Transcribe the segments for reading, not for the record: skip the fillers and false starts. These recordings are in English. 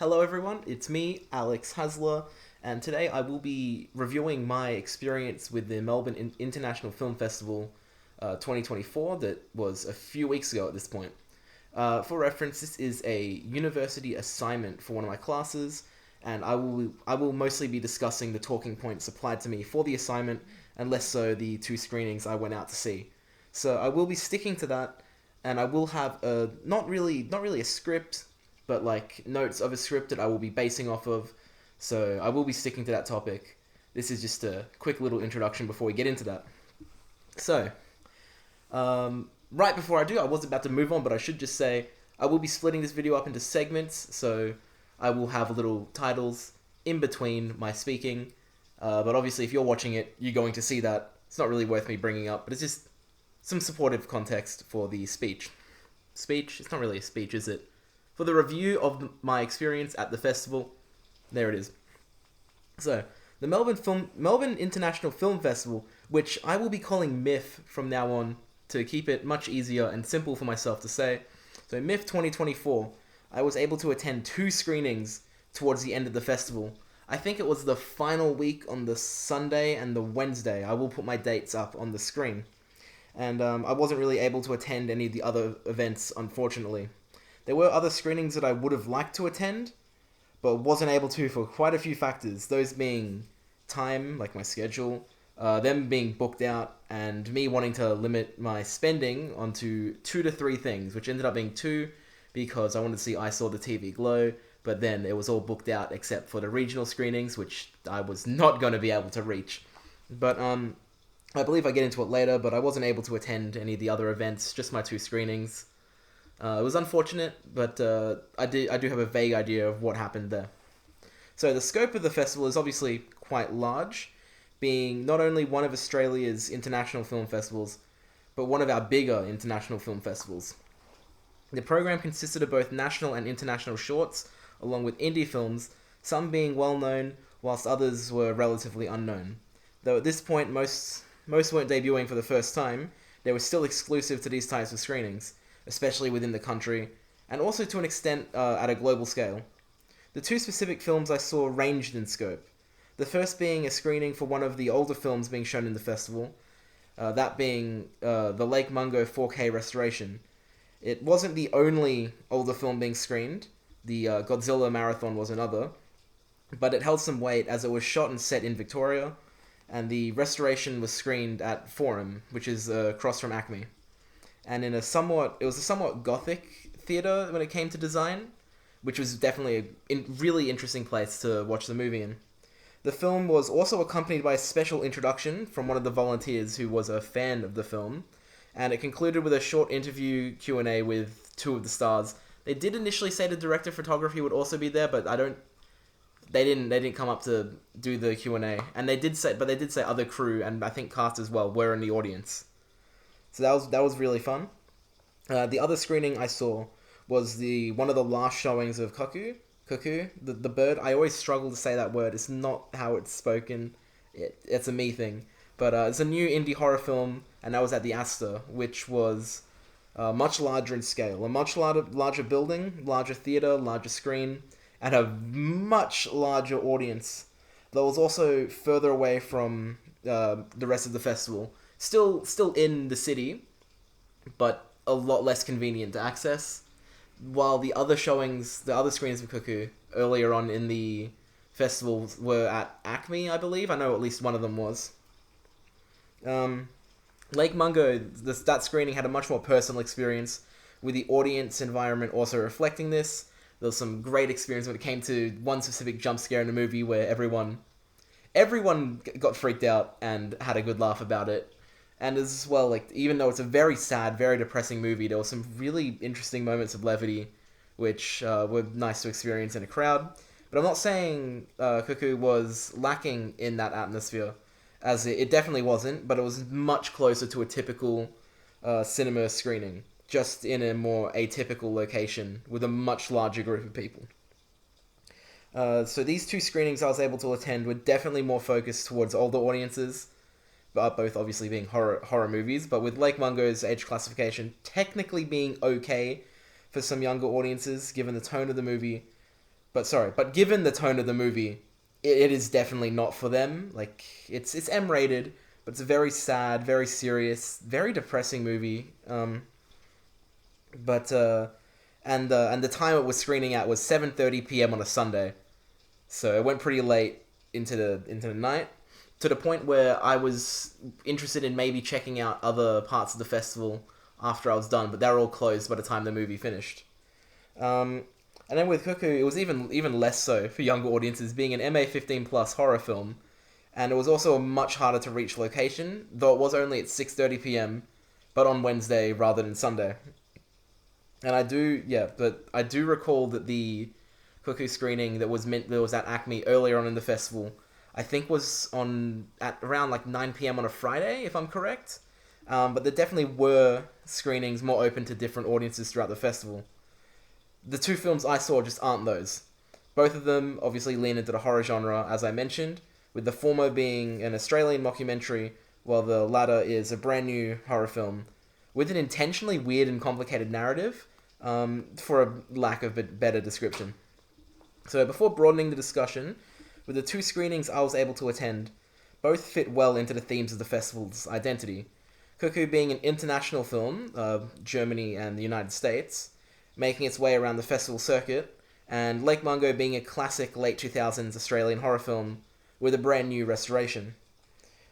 Hello everyone, it's me, Alex Hasler, and today I will be reviewing my experience with the Melbourne International Film Festival 2024 that was a few weeks ago at this point. For reference, this is a university assignment for one of my classes, and I will mostly be discussing the talking points applied to me for the assignment, and less so the two screenings I went out to see. So I will be sticking to that, and I will have a not really a script, but like notes of a script that I will be basing off of. So I will be sticking to that topic. This is just a quick little introduction before we get into that. So, right before I do, I was about to move on, but I should just say I will be splitting this video up into segments. So I will have little titles in between my speaking. But obviously, if you're watching it, you're going to see that. It's not really worth me bringing up, but it's just some supportive context for the speech. Speech? It's not really a speech, is it? For the review of my experience at the festival, there it is. So, the Melbourne International Film Festival, which I will be calling MIFF from now on to keep it much easier and simple for myself to say. So, MIFF 2024, I was able to attend two screenings towards the end of the festival. I think it was the final week on the Sunday and the Wednesday. I will put my dates up on the screen. And I wasn't really able to attend any of the other events, unfortunately. There were other screenings that I would have liked to attend, but wasn't able to for quite a few factors. Those being time, like my schedule, them being booked out, and me wanting to limit my spending onto 2 to 3 things, which ended up being 2 because I wanted to see I Saw the TV Glow, but then it was all booked out except for the regional screenings, which I was not going to be able to reach. But I believe I get into it later, but I wasn't able to attend any of the other events, just my 2 screenings. It was unfortunate, but I do have a vague idea of what happened there. So the scope of the festival is obviously quite large, being not only one of Australia's international film festivals, but one of our bigger international film festivals. The program consisted of both national and international shorts, along with indie films, some being well known, whilst others were relatively unknown. Though at this point most weren't debuting for the first time, they were still exclusive to these types of screenings, especially within the country, and also to an extent at a global scale. The 2 specific films I saw ranged in scope. The first being a screening for one of the older films being shown in the festival, that being the Lake Mungo 4K restoration. It wasn't the only older film being screened, the Godzilla Marathon was another, but it held some weight as it was shot and set in Victoria, and the restoration was screened at Forum, which is across from Acme. And it was a somewhat gothic theater when it came to design, which was definitely a really interesting place to watch the movie in. The film was also accompanied by a special introduction from one of the volunteers who was a fan of the film, and it concluded with a short interview Q&A with 2 of the stars. They did initially say the director of photography would also be there, but they didn't come up to do the Q&A, and they did say other crew and I think cast as well were in the audience. So that was really fun. The other screening I saw was one of the last showings of Cuckoo, the bird. I always struggle to say that word. It's not how it's spoken. It's a me thing. But it's a new indie horror film, and that was at the Astor, which was much larger in scale. A much larger building, larger theater, larger screen, and a much larger audience. That was also further away from the rest of the festival. Still in the city, but a lot less convenient to access. While the other screenings of Cuckoo earlier on in the festival were at Acme, I believe. I know at least one of them was. Lake Mungo, that screening had a much more personal experience, with the audience environment also reflecting this. There was some great experience when it came to one specific jump scare in the movie where everyone got freaked out and had a good laugh about it. And as well, like, even though it's a very sad, very depressing movie, there were some really interesting moments of levity, which were nice to experience in a crowd. But I'm not saying Cuckoo was lacking in that atmosphere, as it definitely wasn't, but it was much closer to a typical cinema screening, just in a more atypical location with a much larger group of people. So these 2 screenings I was able to attend were definitely more focused towards older audiences, both obviously being horror movies, but with Lake Mungo's age classification technically being okay for some younger audiences, given the tone of the movie, But given the tone of the movie, it is definitely not for them. Like, it's M-rated, but it's a very sad, very serious, very depressing movie. But and the time it was screening at was 7:30 p.m. on a Sunday, so it went pretty late into the night, to the point where I was interested in maybe checking out other parts of the festival after I was done, but they were all closed by the time the movie finished. And then with Cuckoo, it was even less so for younger audiences, being an MA-15 plus horror film, and it was also a much harder to reach location, though it was only at 6:30 p.m., but on Wednesday rather than Sunday. And I do recall that the Cuckoo screening that was at Acme earlier on in the festival, I think was on at around like 9 p.m. on a Friday, if I'm correct. But there definitely were screenings more open to different audiences throughout the festival. The two films I saw just aren't those. Both of them obviously lean into the horror genre, as I mentioned, with the former being an Australian mockumentary, while the latter is a brand new horror film with an intentionally weird and complicated narrative, for a lack of a better description. So before broadening the discussion, with the two screenings I was able to attend, both fit well into the themes of the festival's identity. Cuckoo being an international film, Germany and the United States, making its way around the festival circuit, and Lake Mungo being a classic late 2000s Australian horror film with a brand new restoration.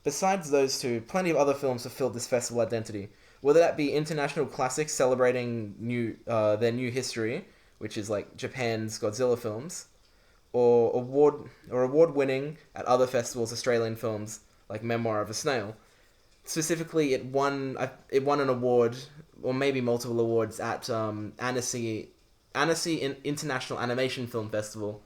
Besides those two, plenty of other films have filled this festival identity, whether that be international classics celebrating their new history, which is like Japan's Godzilla films, or award-winning at other festivals Australian films like Memoir of a Snail. Specifically, it won an award, or maybe multiple awards, at Annecy International Animation Film Festival.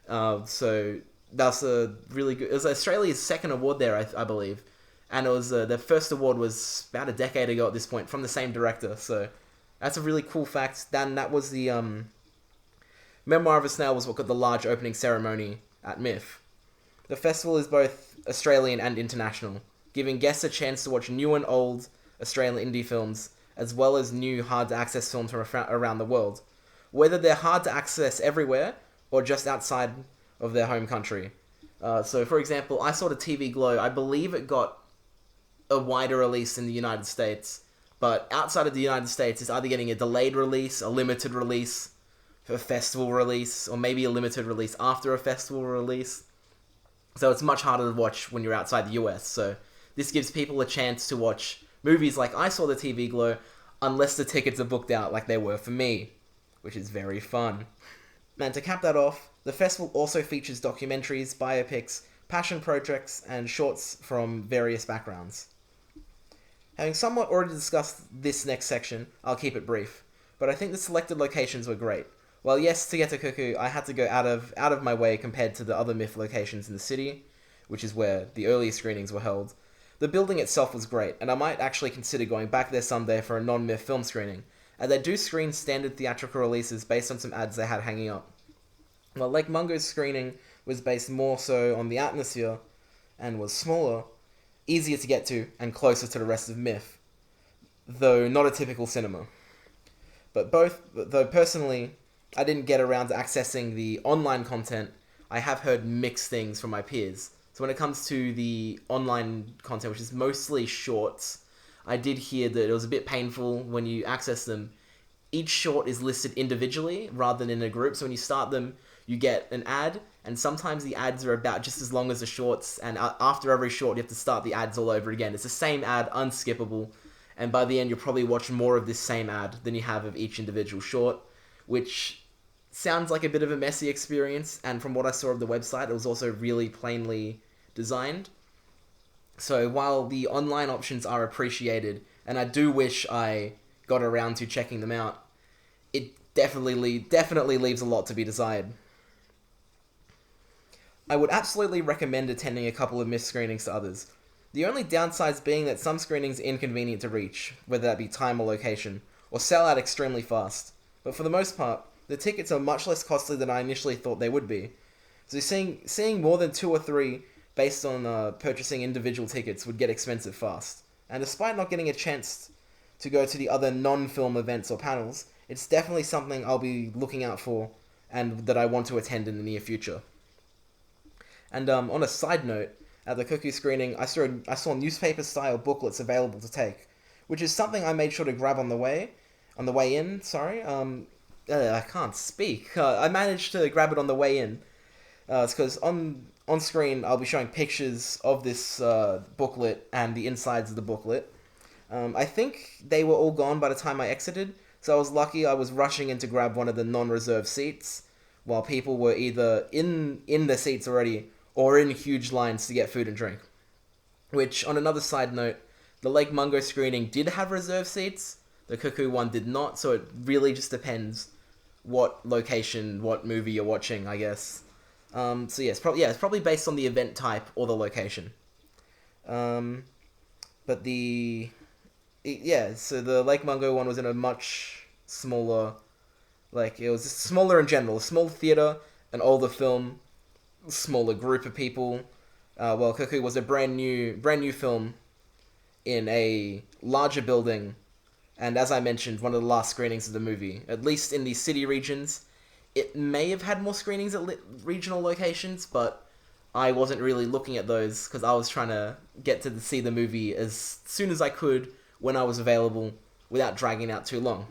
So that's a really good. It was Australia's second award there, I believe, and it was their first award was about a decade ago at this point, from the same director. So that's a really cool fact. Then that was the Memoir of a Snail was what got the large opening ceremony at MIFF. The festival is both Australian and international, giving guests a chance to watch new and old Australian indie films, as well as new hard-to-access films from around the world, whether they're hard to access everywhere or just outside of their home country. So, for example, I saw the TV Glow. I believe it got a wider release in the United States, but outside of the United States, it's either getting a delayed release, a limited release, a festival release, or maybe a limited release after a festival release. So it's much harder to watch when you're outside the US. So this gives people a chance to watch movies like I saw the TV Glow, unless the tickets are booked out like they were for me, which is very fun. And to cap that off, the festival also features documentaries, biopics, passion projects, and shorts from various backgrounds. Having somewhat already discussed this next section, I'll keep it brief, but I think the selected locations were great. While yes, to get to Cuckoo, I had to go out of my way compared to the other MIFF locations in the city, which is where the earlier screenings were held. The building itself was great, and I might actually consider going back there someday for a non-MIFF film screening, as they do screen standard theatrical releases based on some ads they had hanging up. While Lake Mungo's screening was based more so on the atmosphere, and was smaller, easier to get to, and closer to the rest of MIFF, though not a typical cinema. Though personally, I didn't get around to accessing the online content, I have heard mixed things from my peers. So when it comes to the online content, which is mostly shorts, I did hear that it was a bit painful when you access them. Each short is listed individually rather than in a group, so when you start them, you get an ad, and sometimes the ads are about just as long as the shorts, and after every short, you have to start the ads all over again. It's the same ad, unskippable, and by the end, you'll probably watch more of this same ad than you have of each individual short, which sounds like a bit of a messy experience, and from what I saw of the website, it was also really plainly designed. So while the online options are appreciated, and I do wish I got around to checking them out, it definitely leaves a lot to be desired. I would absolutely recommend attending a couple of MIFF screenings to others. The only downsides being that some screenings are inconvenient to reach, whether that be time or location, or sell out extremely fast. But for the most part, the tickets are much less costly than I initially thought they would be. So seeing more than 2 or 3 based on purchasing individual tickets would get expensive fast. And despite not getting a chance to go to the other non-film events or panels, it's definitely something I'll be looking out for and that I want to attend in the near future. And on a side note, at the Cuckoo screening, I saw newspaper-style booklets available to take, which is something I made sure to grab on the way in. Sorry, I can't speak. I managed to grab it on the way in. It's because on screen I'll be showing pictures of this booklet and the insides of the booklet. I think they were all gone by the time I exited, so I was lucky I was rushing in to grab one of the non-reserved seats, while people were either in the seats already or in huge lines to get food and drink. Which, on another side note, the Lake Mungo screening did have reserved seats, the Cuckoo one did not, so it really just depends what location, what movie you're watching, I guess. So yeah, it's probably based on the event type or the location. So the Lake Mungo one was in a much smaller, it was smaller in general, a small theater, an older film, smaller group of people. While Cuckoo was a brand new film in a larger building, and as I mentioned, one of the last screenings of the movie, at least in the city regions. It may have had more screenings at regional locations, but I wasn't really looking at those because I was trying to get to see the movie as soon as I could when I was available without dragging out too long.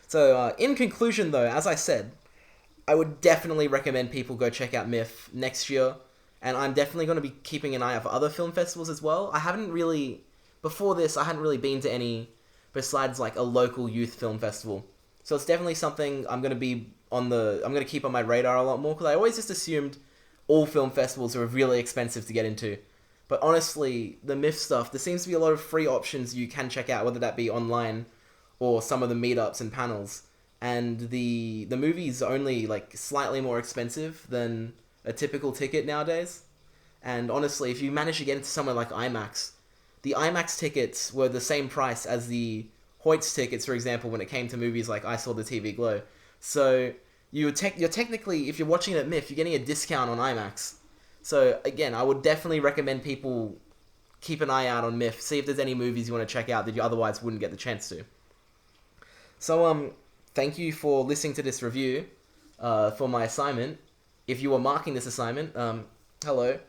So, in conclusion though, as I said, I would definitely recommend people go check out MIFF next year, and I'm definitely going to be keeping an eye out for other film festivals as well. Before this, I hadn't really been to any besides a local youth film festival. So it's definitely something I'm going to keep on my radar a lot more, because I always just assumed all film festivals were really expensive to get into. But honestly, the MIFF stuff, there seems to be a lot of free options you can check out, whether that be online or some of the meetups and panels. And the movies are only slightly more expensive than a typical ticket nowadays. And honestly, if you manage to get into somewhere like IMAX, the IMAX tickets were the same price as the Hoyt's tickets, for example, when it came to movies like I Saw the TV Glow. So you're technically, if you're watching it at MIFF, you're getting a discount on IMAX. So again, I would definitely recommend people keep an eye out on MIFF, see if there's any movies you want to check out that you otherwise wouldn't get the chance to. So thank you for listening to this review for my assignment. If you were marking this assignment, hello.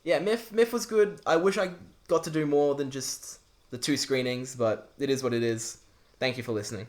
Yeah, MIFF was good. I wish I got to do more than just the 2 screenings, but it is what it is. Thank you for listening.